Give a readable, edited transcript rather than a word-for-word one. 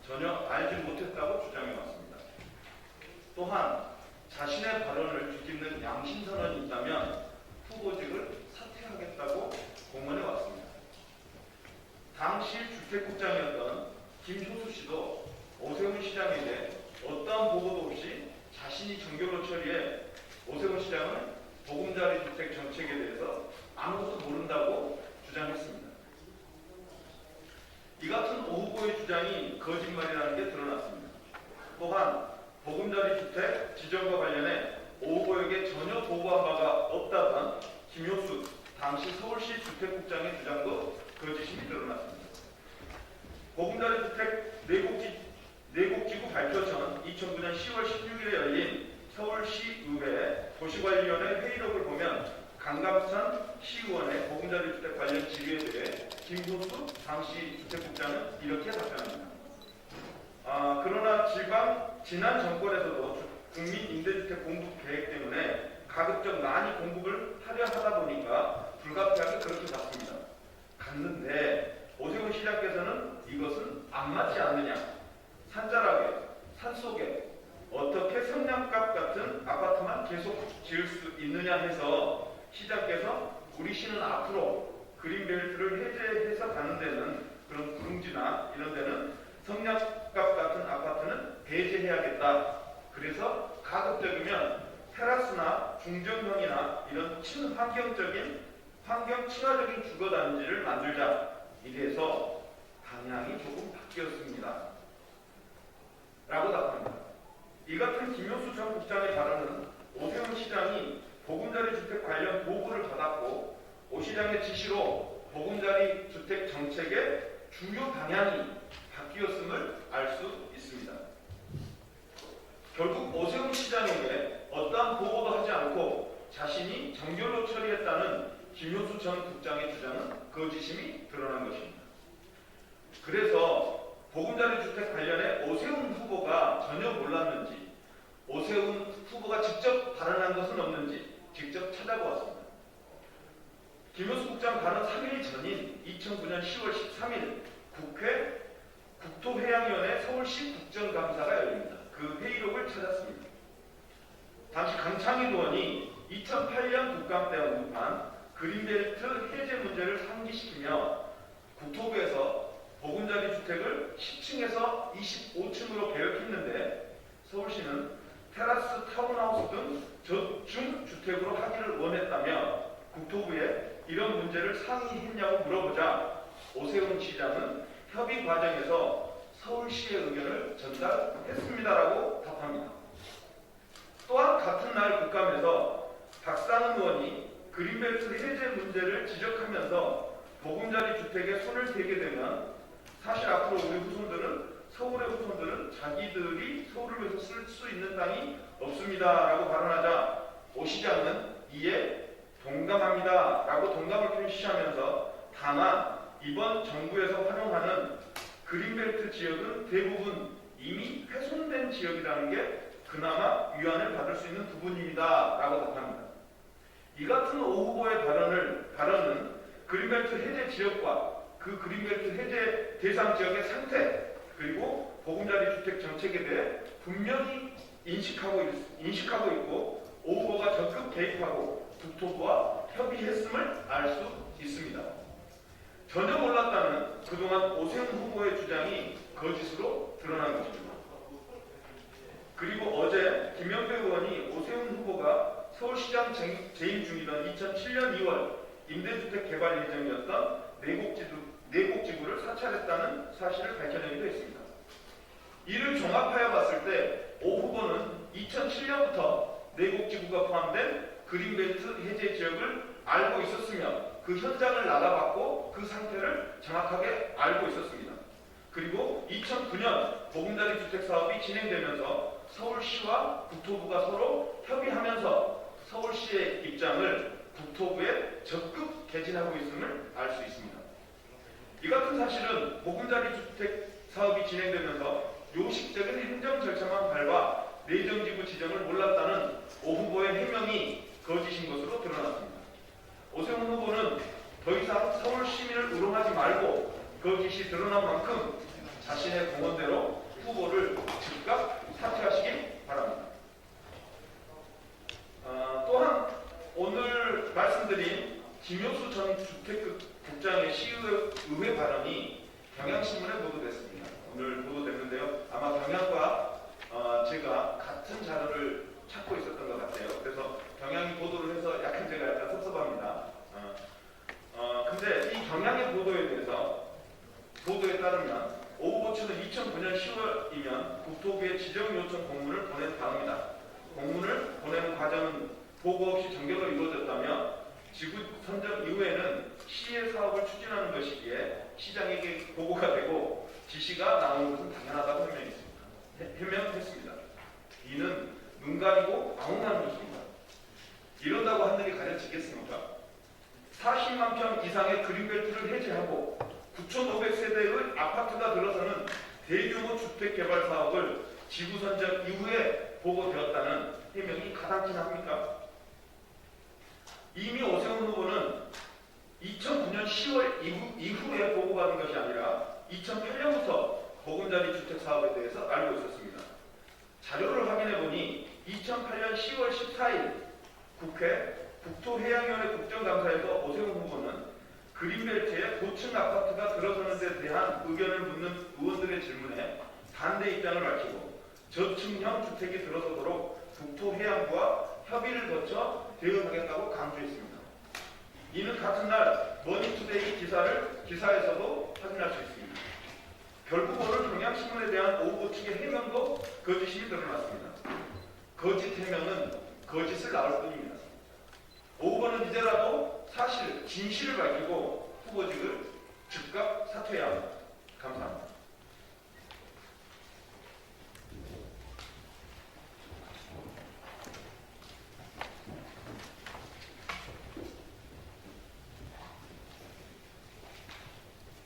전혀 알지 못했다고 주장해 왔습니다. 또한 자신의 발언을 뒤집는 양심선언이 있다면 후보직을 사퇴하겠다고 공언해 왔습니다. 당시 주택국장이었던 김효수 씨도 오세훈 시장에게 어떠한 보고도 없이 자신이 정결로 처리해 오세훈 시장은 보금자리 주택 정책에 대해서 아무것도 모른다고 주장했습니다. 이 같은 오 후보의 주장이 거짓말이라는 게 드러났습니다. 또한 보금자리 주택 지정과 관련해 오 후보에게 전혀 보고한 바가 없다던 김효수 당시 서울시 주택국장의 주장도 거짓임이 드러났습니다. 보금자리 주택 내곡지구 발표 전 2009년 10월 16일에 열린 서울시의회 도시관리위원회 회의록을 보면 강감찬 시의원의 보금자리 주택 관련 질의에 대해 김효수 당시 주택국장은 이렇게 답변합니다. 그러나 지난 정권에서도 국민임대주택 공급 계획 때문에 가급적 많이 공급을 하려 하다 보니까 불가피하게 그렇게 갔습니다. 갔는데 오세훈 시장께서는 이것은 안 맞지 않느냐, 산자락에 산속에 어떻게 성냥갑 같은 아파트만 계속 지을 수 있느냐 해서 시장께서 우리 시는 앞으로 그린벨트를 해제해서 가는 데는 그런 구릉지나 이런 데는 성냥갑 같은 아파트는 배제해야겠다. 그래서 가급적이면 테라스나 중정형이나 이런 환경 친화적인 주거단지를 만들자. 이래서 방향이 조금 바뀌었습니다. 라고 답합니다. 이 같은 김효수 전 국장의 발언은 오세훈 시장이 보금자리 주택 관련 보고를 받았고 오 시장의 지시로 보금자리 주택 정책의 주요 방향이 바뀌었음을 알 수 있습니다. 결국 오세훈 시장에게 어떠한 보고도 하지 않고 자신이 정결로 처리했다는 김효수 전 국장의 주장은 거짓임이 드러난 것입니다. 그래서 보금자리 주택 관련해 오세훈 후보가 전혀 몰랐는지, 오세훈 후보가 직접 발언한 것은 없는지 직접 찾아보았습니다. 김효수 국장 발언 3일 전인 2009년 10월 13일 국회 국토해양위원회 서울시 국정감사가 열립니다. 그 회의록을 찾았습니다. 당시 강창일 의원이 2008년 국감 때 언급한 그린벨트 해제 문제를 상기시키며 국토부에서 보금자리 주택을 10층에서 25층으로 계획했는데 서울시는 테라스 타운하우스 등 저중주택으로 하기를 원했다며 국토부에 이런 문제를 상의했냐고 물어보자 오세훈 시장은 협의 과정에서 서울시의 의견을 전달했습니다라고 답합니다. 또한 같은 날 국감에서 박상은 의원이 그린벨트 해제 문제를 지적하면서 보금자리 주택에 손을 대게 되면 사실 앞으로 우리 서울의 후손들은 자기들이 서울을 위해서 쓸 수 있는 땅이 없습니다라고 발언하자 오 시장은 이에 동감합니다라고 동감을 표시하면서 다만 이번 정부에서 활용하는 그린벨트 지역은 대부분 이미 훼손된 지역이라는 게 그나마 위안을 받을 수 있는 부분입니다라고 답합니다. 이 같은 오 후보의 발언은 그린벨트 해제 지역과 그 그린벨트 해제 대상 지역의 상태 그리고 보금자리 주택 정책에 대해 분명히 인식하고 있고 오 후보가 적극 개입하고 국토부와 협의했음을 알 수 있습니다. 전혀 몰랐다는 그동안 오세훈 후보의 주장이 거짓으로 드러난 것입니다. 그리고 어제 김영배 의원이 오세훈 후보가 서울시장 재임 중이던 2007년 2월 임대주택 개발 예정이었던 내곡지구를 사찰했다는 사실을 밝혀내기도 했습니다. 이를 종합하여 봤을 때 오 후보는 2007년부터 내곡지구가 포함된 그린벨트 해제 지역을 알고 있었으며 그 현장을 나가봤고 그 상태를 정확하게 알고 있었습니다. 그리고 2009년 보금자리 주택 사업이 진행되면서 서울시와 국토부가 서로 협의하면서 서울시의 입장을 국토부에 적극 개진하고 있음을 알 수 있습니다. 이 같은 사실은 보금자리 주택 사업이 진행되면서 요식적인 행정 절차만 밟아 내정지구 지정을 몰랐다는 오 후보의 해명이 거짓인 것으로 드러났습니다. 오세훈 후보는 더 이상 서울 시민을 우롱하지 말고 거짓이 드러난 만큼 자신의 공언대로 2009년 10월이면 국토부에 지정 요청 공문을 보낸 다음이다. 공문을 보내는 과정은 보고 없이 정결로 이루어졌다며 지구 선정 이후에는 시의 사업을 추진하는 것이기에 시장에게 보고가 되고 지시가 나오는 것은 당연하다고 해명했습니다. 이는 눈 가리고 아웅하는 것입니다. 이런다고 하늘이 가려지겠습니까? 40만 평 이상의 그린벨트를 해제하고 9,500세대의 아파트가 들어서는 대규모 주택개발 사업을 지구 선정 이후에 보고되었다는 해명이 가당키나 이미 오세훈 후보는 2009년 10월 이후에 보고받은 것이 아니라 2008년부터 보금자리 주택 사업에 대해서 알고 있었습니다. 자료를 확인해보니 2008년 10월 14일 국회 국토해양위원회 국정감사에서 오세훈 후보는 그린벨트에 고층 아파트가 들어서는 데 대한 의견을 묻는 의원들의 질문에 반대 입장을 밝히고 저층형 주택이 들어서도록 국토해양부와 협의를 거쳐 대응하겠다고 강조했습니다. 이는 같은 날 머니투데이 기사에서도 확인할 수 있습니다. 결국 오늘 경향신문에 대한 오 후보 측의 해명도 거짓임이 드러났습니다. 거짓 해명은 거짓을 낳을 뿐입니다. 오 후보는 이제라도 사실 진실을 밝히고 후보직을 즉각 사퇴해야 합니다. 감사합니다.